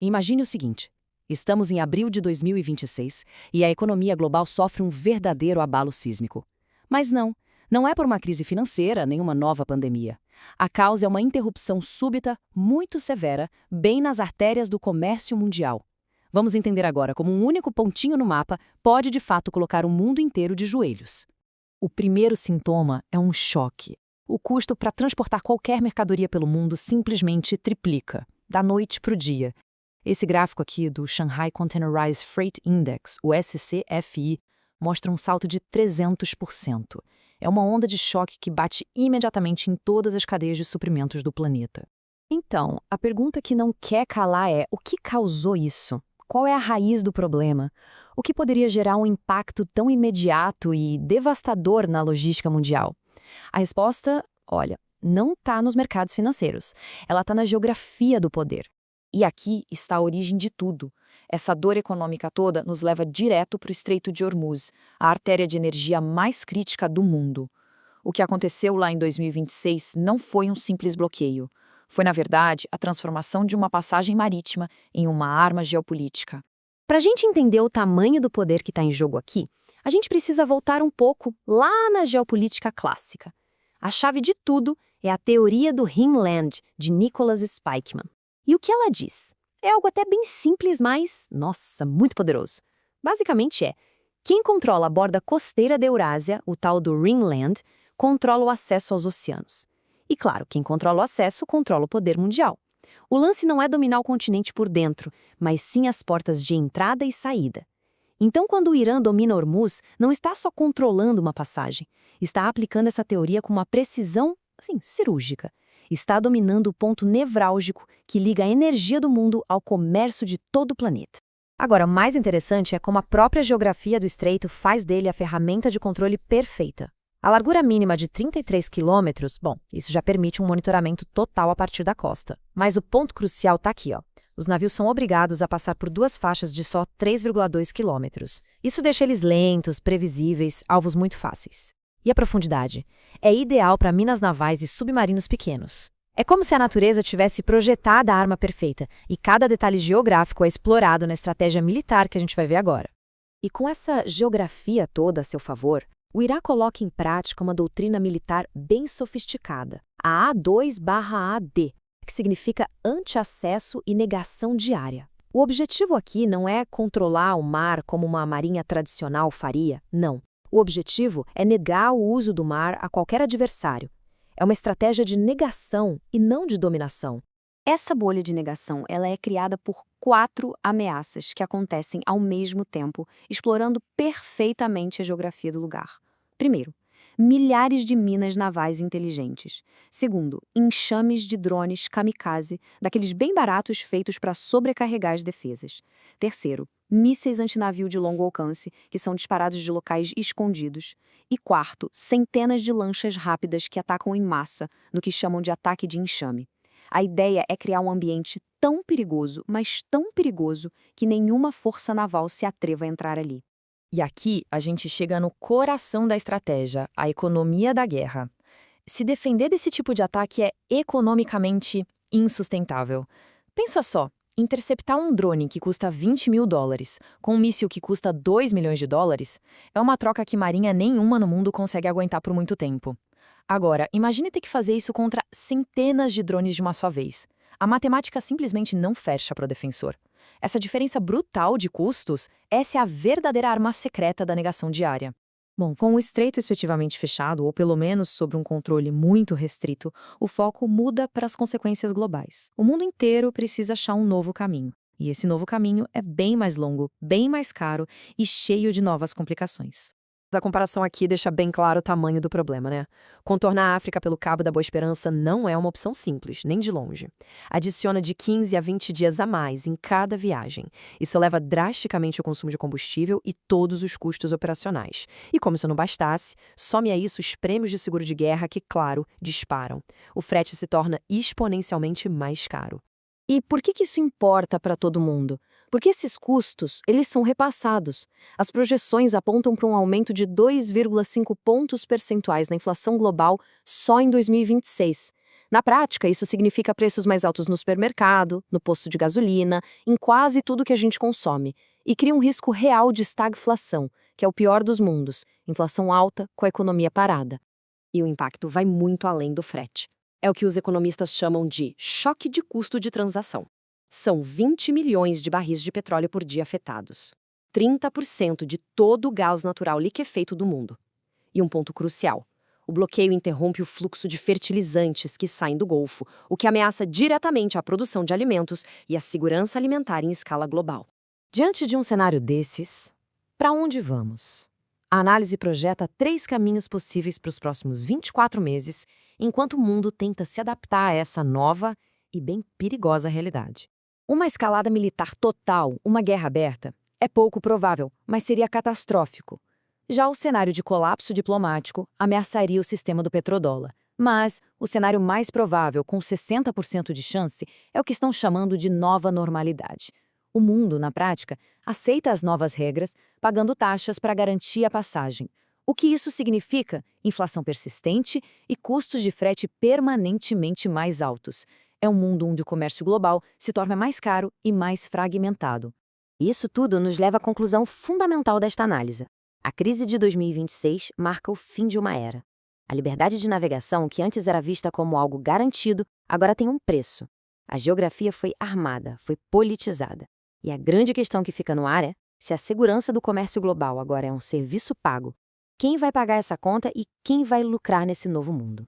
Imagine o seguinte: estamos em abril de 2026 e a economia global sofre um verdadeiro abalo sísmico. Mas não é por uma crise financeira nem uma nova pandemia. A causa é uma interrupção súbita, muito severa, bem nas artérias do comércio mundial. Vamos entender agora como um único pontinho no mapa pode de fato colocar o mundo inteiro de joelhos. O primeiro sintoma é um choque. O custo para transportar qualquer mercadoria pelo mundo simplesmente triplica, da noite para o dia. Esse gráfico aqui do Shanghai Containerized Freight Index, o SCFI, mostra um salto de 300%. É uma onda de choque que bate imediatamente em todas as cadeias de suprimentos do planeta. Então, a pergunta que não quer calar é: o que causou isso? Qual é a raiz do problema? O que poderia gerar um impacto tão imediato e devastador na logística mundial? A resposta, olha, não está nos mercados financeiros. Ela está na geografia do poder. E aqui está a origem de tudo. Essa dor econômica toda nos leva direto para o Estreito de Hormuz, a artéria de energia mais crítica do mundo. O que aconteceu lá em 2026 não foi um simples bloqueio. Foi, na verdade, a transformação de uma passagem marítima em uma arma geopolítica. Para a gente entender o tamanho do poder que está em jogo aqui, a gente precisa voltar um pouco lá na geopolítica clássica. A chave de tudo é a teoria do Rhineland, de Nicholas Spykman. E o que ela diz? É algo até bem simples, mas, nossa, muito poderoso. Basicamente quem controla a borda costeira da Eurásia, o tal do Rhineland, controla o acesso aos oceanos. E claro, quem controla o acesso, controla o poder mundial. O lance não é dominar o continente por dentro, mas sim as portas de entrada e saída. Então, quando o Irã domina Hormuz, não está só controlando uma passagem, está aplicando essa teoria com uma precisão, cirúrgica. Está dominando o ponto nevrálgico que liga a energia do mundo ao comércio de todo o planeta. Agora, o mais interessante é como a própria geografia do estreito faz dele a ferramenta de controle perfeita. A largura mínima de 33 quilômetros, isso já permite um monitoramento total a partir da costa. Mas o ponto crucial está aqui, ó. Os navios são obrigados a passar por duas faixas de só 3,2 quilômetros. Isso deixa eles lentos, previsíveis, alvos muito fáceis. E a profundidade? É ideal para minas navais e submarinos pequenos. É como se a natureza tivesse projetado a arma perfeita, e cada detalhe geográfico é explorado na estratégia militar que a gente vai ver agora. E com essa geografia toda a seu favor, o Irã coloca em prática uma doutrina militar bem sofisticada, a A2/AD, que significa anti-acesso e negação diária. O objetivo aqui não é controlar o mar como uma marinha tradicional faria, não. O objetivo é negar o uso do mar a qualquer adversário. É uma estratégia de negação e não de dominação. Essa bolha de negação ela é criada por 4 ameaças que acontecem ao mesmo tempo, explorando perfeitamente a geografia do lugar. Primeiro, milhares de minas navais inteligentes. Segundo, enxames de drones kamikaze, daqueles bem baratos feitos para sobrecarregar as defesas. Terceiro, mísseis antinavio de longo alcance, que são disparados de locais escondidos. E quarto, centenas de lanchas rápidas que atacam em massa, no que chamam de ataque de enxame. A ideia é criar um ambiente tão perigoso, mas tão perigoso, que nenhuma força naval se atreva a entrar ali. E aqui a gente chega no coração da estratégia, a economia da guerra. Se defender desse tipo de ataque é economicamente insustentável. Pensa só, interceptar um drone que custa $20 mil com um míssil que custa $2 milhões é uma troca que marinha nenhuma no mundo consegue aguentar por muito tempo. Agora, imagine ter que fazer isso contra centenas de drones de uma só vez. A matemática simplesmente não fecha para o defensor. Essa diferença brutal de custos, essa é a verdadeira arma secreta da negação diária. Bom, com o estreito efetivamente fechado, ou pelo menos sob um controle muito restrito, o foco muda para as consequências globais. O mundo inteiro precisa achar um novo caminho. E esse novo caminho é bem mais longo, bem mais caro e cheio de novas complicações. A comparação aqui deixa bem claro o tamanho do problema, né? Contornar a África pelo Cabo da Boa Esperança não é uma opção simples, nem de longe. Adiciona de 15 a 20 dias a mais em cada viagem. Isso eleva drasticamente o consumo de combustível e todos os custos operacionais. E como se não bastasse, some a isso os prêmios de seguro de guerra que, claro, disparam. O frete se torna exponencialmente mais caro. E por que isso importa para todo mundo? Porque esses custos, eles são repassados. As projeções apontam para um aumento de 2,5 pontos percentuais na inflação global só em 2026. Na prática, isso significa preços mais altos no supermercado, no posto de gasolina, em quase tudo que a gente consome, e cria um risco real de estagflação, que é o pior dos mundos, inflação alta com a economia parada. E o impacto vai muito além do frete. É o que os economistas chamam de choque de custo de transação. São 20 milhões de barris de petróleo por dia afetados. 30% de todo o gás natural liquefeito do mundo. E um ponto crucial: o bloqueio interrompe o fluxo de fertilizantes que saem do Golfo, o que ameaça diretamente a produção de alimentos e a segurança alimentar em escala global. Diante de um cenário desses, para onde vamos? A análise projeta 3 caminhos possíveis para os próximos 24 meses, enquanto o mundo tenta se adaptar a essa nova e bem perigosa realidade. Uma escalada militar total, uma guerra aberta, é pouco provável, mas seria catastrófico. Já o cenário de colapso diplomático ameaçaria o sistema do petrodólar. Mas o cenário mais provável, com 60% de chance, é o que estão chamando de nova normalidade. O mundo, na prática, aceita as novas regras, pagando taxas para garantir a passagem. O que isso significa? Inflação persistente e custos de frete permanentemente mais altos. É um mundo onde o comércio global se torna mais caro e mais fragmentado. Isso tudo nos leva à conclusão fundamental desta análise. A crise de 2026 marca o fim de uma era. A liberdade de navegação, que antes era vista como algo garantido, agora tem um preço. A geografia foi armada, foi politizada. E a grande questão que fica no ar é: se a segurança do comércio global agora é um serviço pago, quem vai pagar essa conta e quem vai lucrar nesse novo mundo?